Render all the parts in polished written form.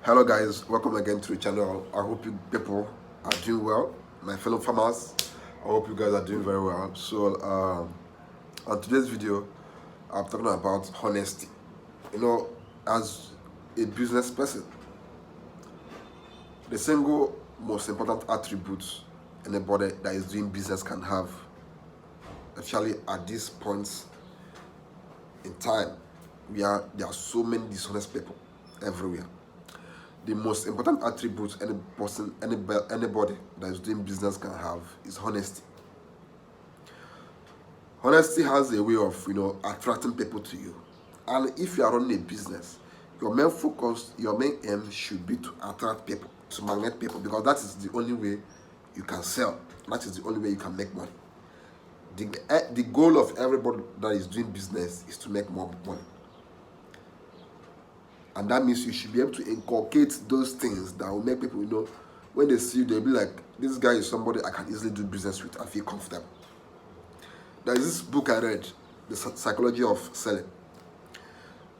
Hello guys, welcome again to the channel. I hope you people are doing well. My fellow farmers, I hope you guys are doing very well. On today's video, I'm talking about honesty. As a business person, the single most important attribute anybody that is doing business can have, especially at this point in time, where there are so many dishonest people everywhere. The most important attribute anybody that is doing business can have is honesty. Honesty has a way of attracting people to you. And if you are running a business, your main focus, your main aim should be to attract people, to magnet people, because that is the only way you can sell. That is the only way you can make money. The goal of everybody that is doing business is to make more money. And that means you should be able to inculcate those things that will make people, when they see you, they'll be like, this guy is somebody I can easily do business with. I feel comfortable. There is this book I read, The Psychology of Selling.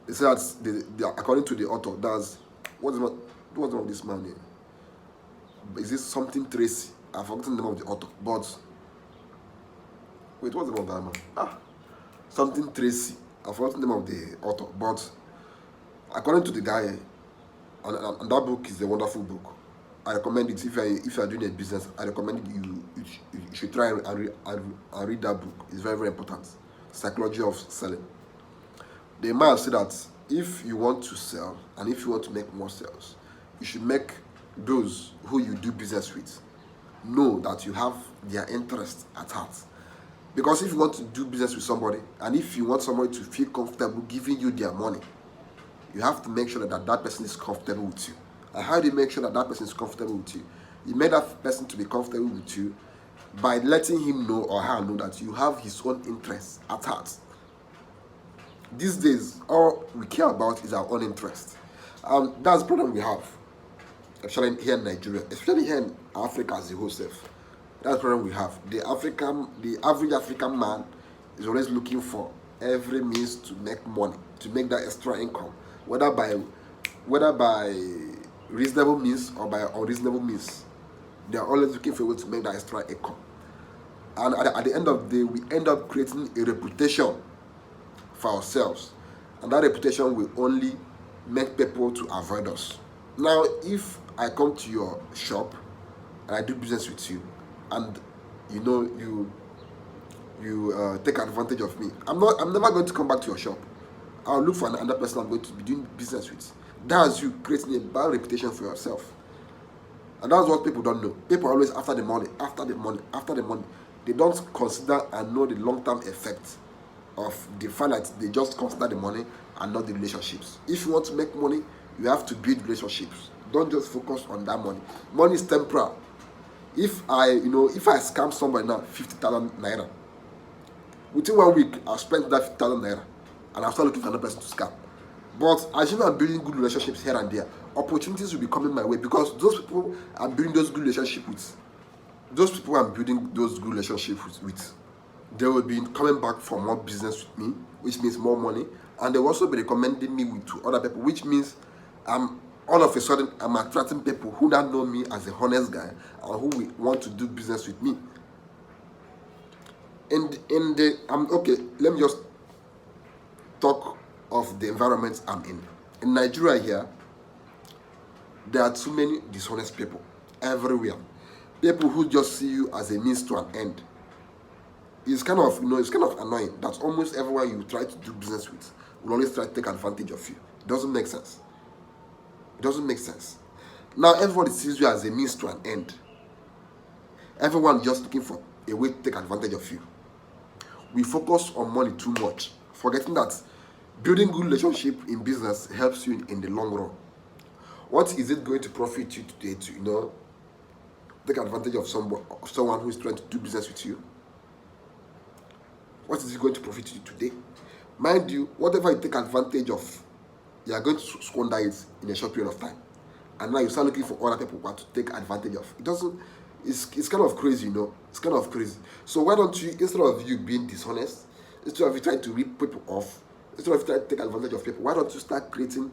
They say that according to the author, what's the name of this man name? Is this something Tracy? I've forgotten the name of the author. But wait, what's the name of that man? Something Tracy. I've forgotten the name of the author. But according to the guy, and that book is a wonderful book. I recommend it if you are doing a business. I recommend you should try and read that book. It's very, very important. Psychology of Selling. The man said that if you want to sell and if you want to make more sales, you should make those who you do business with know that you have their interest at heart. Because if you want to do business with somebody and if you want somebody to feel comfortable giving you their money, you have to make sure that that person is comfortable with you. And how do you make sure that that person is comfortable with you? You make that person to be comfortable with you by letting him know or her know that you have his own interests at heart. These days, all we care about is our own interest. That's the problem we have, especially here in Nigeria, especially here in Africa as a whole self. That's the problem we have. The average African man is always looking for every means to make money, to make that extra income, whether by reasonable means or by unreasonable means. They are always looking for a way to make that extra income. And at the end of the day, we end up creating a reputation for ourselves. And that reputation will only make people to avoid us. Now, if I come to your shop and I do business with you, and you take advantage of me, I'm never going to come back to your shop. I'll look for another person I'm going to be doing business with. That's you creating a bad reputation for yourself. And that's what people don't know. People are always after the money, after the money, after the money. They don't consider and know the long-term effect of the fact that they just consider the money and not the relationships. If you want to make money, you have to build relationships. Don't just focus on that money. Money is temporal. If I scam somebody now 50,000 naira, within 1 week I'll spend that 50,000 naira and I'll start looking for another person to scam. But as I'm building good relationships here and there, opportunities will be coming my way because those people I'm building those good relationships with, they will be coming back for more business with me, which means more money, and they will also be recommending me to other people, which means all of a sudden I'm attracting people who don't know me as a honest guy and who will want to do business with me. Okay, let me just talk of the environment I'm in. In Nigeria here, there are too many dishonest people everywhere. People who just see you as a means to an end. It's kind of annoying that almost everyone you try to do business with will always try to take advantage of you. It doesn't make sense. It doesn't make sense. Now everybody sees you as a means to an end. Everyone just looking for a way to take advantage of you. We focus on money too much, forgetting that building good relationship in business helps you in the long run. What is it going to profit you today to take advantage of someone who is trying to do business with you? What is it going to profit you today? Mind you, whatever you take advantage of, you are going to squander it in a short period of time. And now you start looking for other people to take advantage of. It's kind of crazy, It's kind of crazy. So why don't you, instead of you being dishonest, instead of you trying to rip people off, instead of you trying to take advantage of people, why don't you start creating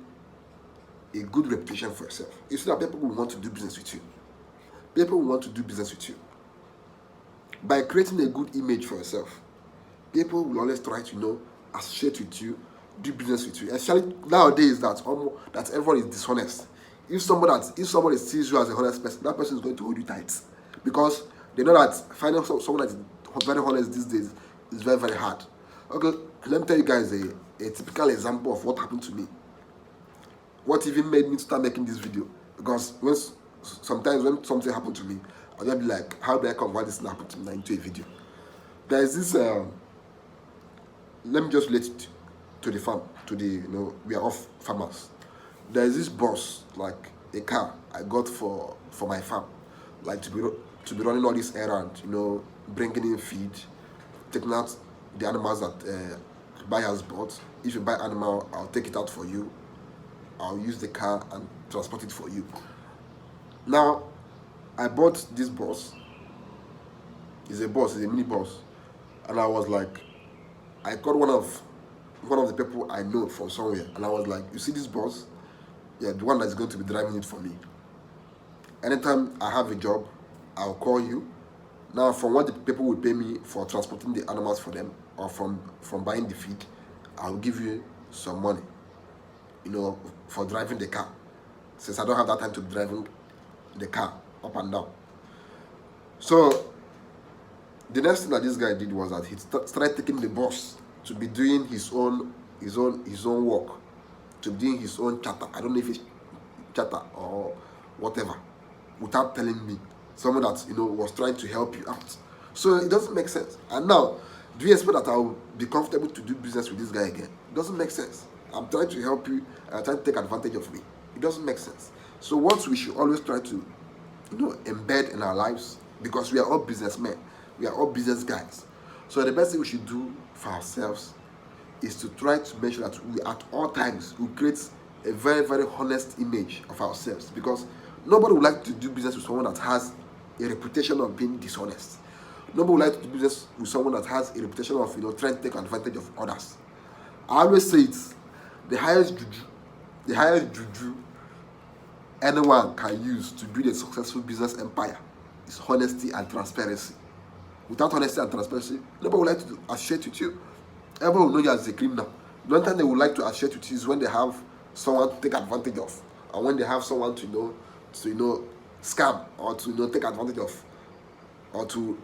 a good reputation for yourself. You see that people will want to do business with you. People will want to do business with you. By creating a good image for yourself, people will always try to associate with you, do business with you. Especially nowadays that everyone is dishonest. If somebody sees you as a honest person, that person is going to hold you tight, because they know that finding someone that is very honest these days is very, very hard. Okay, let me tell you guys a typical example of what happened to me. What even made me start making this video, because sometimes when something happened to me, I'll just be like, how do I convert this thing happened to me into a video? There is this let me just relate it to the farm, we are all farmers. There is this bus, like a car I got for my farm, like to be running all this errand, bringing in feed, taking out the animals that buyer has bought. If you buy animal, I'll take it out for you. I'll use the car and transport it for you. Now, I bought this bus. It's a mini bus, and I was like, I got one of the people I know from somewhere, and I was like, you see this bus? Yeah, the one that's going to be driving it for me. Anytime I have a job, I'll call you. Now, from what the people will pay me for transporting the animals for them, or from buying the feed, I'll give you some money, for driving the car, since I don't have that time to be driving the car up and down. So the next thing that this guy did was that he started taking the bus to be doing his own work, to be doing his own chatter. I don't know if it's chatter or whatever, without telling me. Someone that was trying to help you out. So it doesn't make sense. And now, do you expect that I will be comfortable to do business with this guy again? It doesn't make sense. I'm trying to help you, and I'm trying to take advantage of me. It doesn't make sense. So what we should always try to embed in our lives, because we are all businessmen, we are all business guys. So the best thing we should do for ourselves is to try to make sure that we at all times we create a very, very honest image of ourselves, because nobody would like to do business with someone that has a reputation of being dishonest. Nobody would like to do business with someone that has a reputation of trying to take advantage of others. I always say it's the highest juju anyone can use to build a successful business empire is honesty and transparency. Without honesty and transparency, nobody would like to associate with you. Everyone will know you as a criminal. The only time they would like to associate with you is when they have someone to take advantage of, and when they have someone to scam, or to take advantage of, or to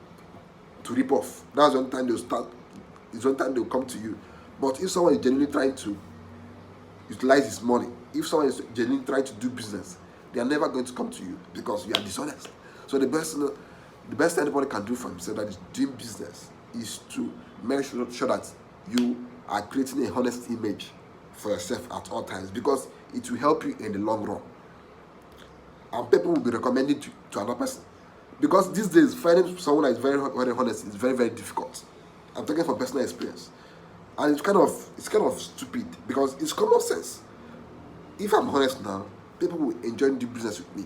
rip off. That's the only time they'll start. It's the only time they'll come to you. But if someone is genuinely trying to utilize his money, if someone is genuinely trying to do business, they are never going to come to you, because you are dishonest. So the best anybody can do for himself that is doing business is to make sure that you are creating a honest image for yourself at all times, because it will help you in the long run. And people will be recommended to another person, because these days finding someone that is very, very honest is very, very difficult. I'm talking from personal experience, and it's kind of stupid, because it's common sense. If I'm honest now, people will enjoy doing business with me.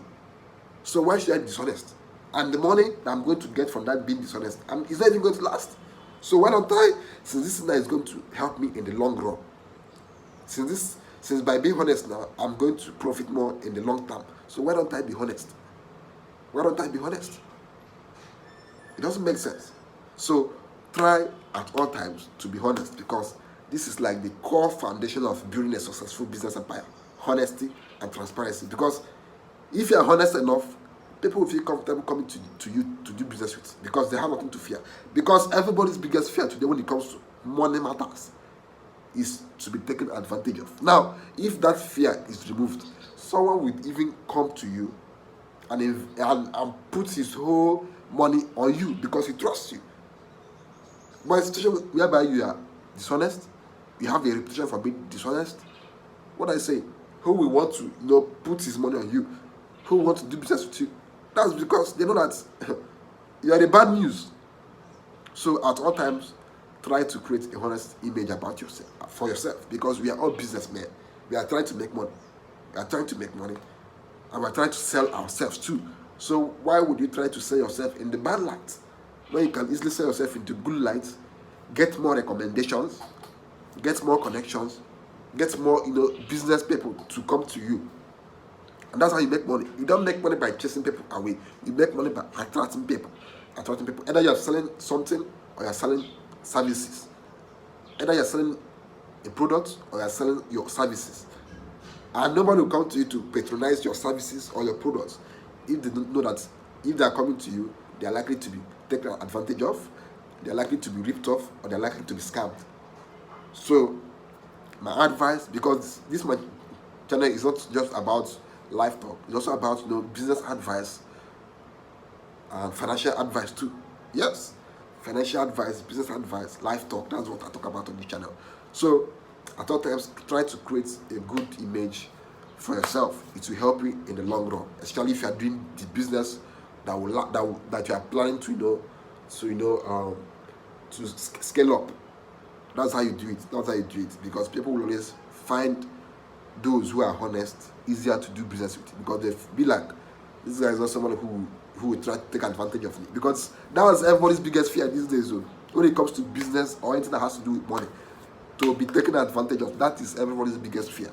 So why should I be dishonest? And the money that I'm going to get from that being dishonest, is not even going to last. So why don't I, since this thing is going to help me in the long run, since by being honest now, I'm going to profit more in the long term, so why don't I be honest? Why don't I be honest? It doesn't make sense. So try at all times to be honest, because this is like the core foundation of building a successful business empire: honesty and transparency. Because if you are honest enough, people will feel comfortable coming to you to do business with, because they have nothing to fear. Because everybody's biggest fear today when it comes to money matters is to be taken advantage of. Now, if that fear is removed, someone will even come to you and put his whole money on you, because he trusts you. But in a situation whereby you are dishonest, you have a reputation for being dishonest, what I say, who will want to put his money on you? Who will want to do business with you? That's because they know that you are the bad news. So at all times, try to create a honest image about yourself, for yourself, because we are all businessmen. We are trying to make money. We are trying to make money, and we are trying to sell ourselves too. So why would you try to sell yourself in the bad light when you can easily sell yourself into good light, get more recommendations, get more connections, get more business people to come to you? And that's how you make money. You don't make money by chasing people away. You make money by attracting people. Attracting people. Either you're selling something or you're selling services. Either you're selling a product or you're selling your services. And nobody will come to you to patronize your services or your products if they don't know that if they are coming to you, they are likely to be taken advantage of, they are likely to be ripped off, or they are likely to be scammed. So my advice, because this my channel is not just about life talk, it's also about business advice and financial advice too. Yes, financial advice, business advice, life talk, that's what I talk about on this channel. So I thought try to create a good image for yourself. It will help you in the long run, especially if you are doing the business that you are planning to to scale up. That's how you do it. That's how you do it, because people will always find those who are honest easier to do business with, because they be like, this guy is not someone who will try to take advantage of me, because that was everybody's biggest fear these days. So when it comes to business or anything that has to do with money, to be taken advantage of, that is everybody's biggest fear.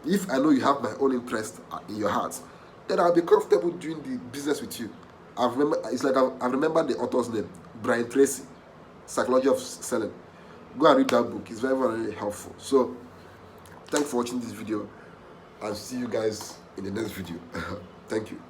If I know you have my own interest in your heart, then I'll be comfortable doing the business with you. I remember the author's name, Brian Tracy, Psychology of Selling. Go and read that book. It's very, very helpful. So thanks for watching this video, and see you guys in the next video. Thank you.